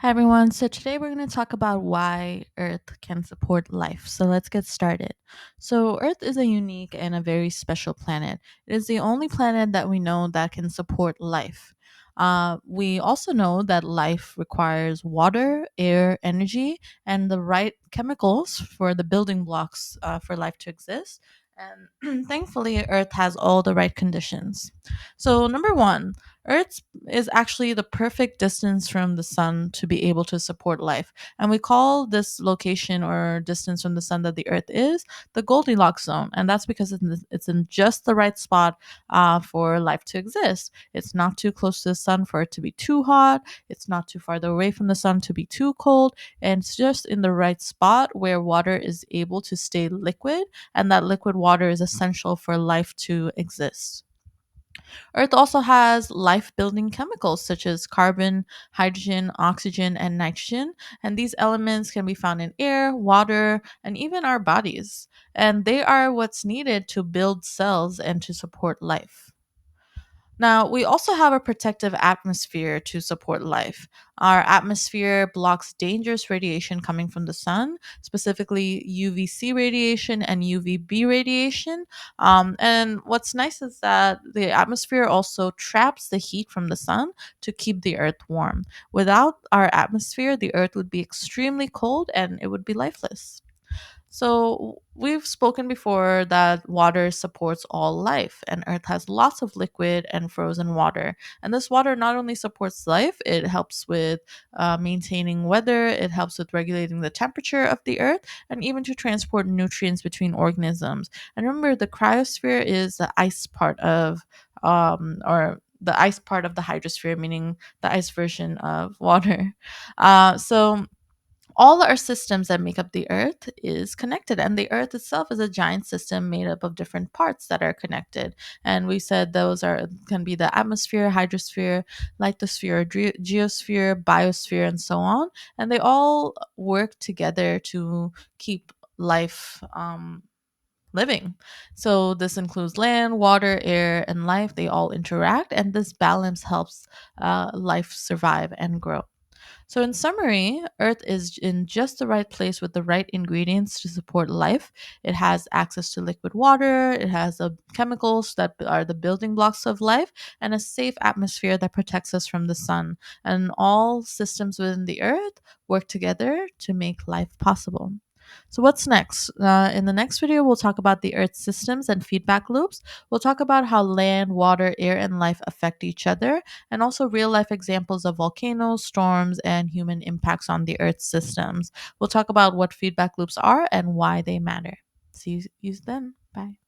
Hi everyone. So today we're going to talk about why Earth can support life. So let's get started. So Earth is a unique and a very special planet. It is the only planet that we know that can support life. We also know that life requires water, air, energy, and the right chemicals for the building blocks for life to exist. And thankfully, Earth has all the right conditions. So, number one, Earth is actually the perfect distance from the sun to be able to support life. And we call this location or distance from the sun that the Earth is the Goldilocks Zone. And that's because it's in just the right spot for life to exist. It's not too close to the sun for it to be too hot, it's not too farther away from the sun to be too cold, and it's just in the right spot where water is able to stay liquid, and that liquid water is essential for life to exist. Earth also has life building chemicals such as carbon, hydrogen, oxygen, and nitrogen. And these elements can be found in air, water, and even our bodies. And they are what's needed to build cells and to support life. Now, we also have a protective atmosphere to support life. Our atmosphere blocks dangerous radiation coming from the sun, specifically UVC radiation and UVB radiation. And what's nice is that the atmosphere also traps the heat from the sun to keep the earth warm. Without our atmosphere, the earth would be extremely cold and it would be lifeless. So, we've spoken before that water supports all life, and Earth has lots of liquid and frozen water. And this water not only supports life, it helps with maintaining weather, it helps with regulating the temperature of the Earth, and even to transport nutrients between organisms. And remember, the cryosphere is the ice part of, or the ice part of the hydrosphere, meaning the ice version of water. So, all our systems that make up the earth is connected, and the earth itself is a giant system made up of different parts that are connected. And we said those are can be the atmosphere, hydrosphere, lithosphere, geosphere, biosphere, and so on. And they all work together to keep life living. So this includes land, water, air, and life. They all interact, and this balance helps life survive and grow. So, in summary, Earth is in just the right place with the right ingredients to support life. It has access to liquid water, it has the chemicals that are the building blocks of life, and a safe atmosphere that protects us from the sun. And all systems within the Earth work together to make life possible. So, what's next? In the next video, we'll talk about the Earth's systems and feedback loops. We'll talk about how land, water, air, and life affect each other, and also real life examples of volcanoes, storms, and human impacts on the Earth's systems. We'll talk about what feedback loops are and why they matter. See you then. Bye.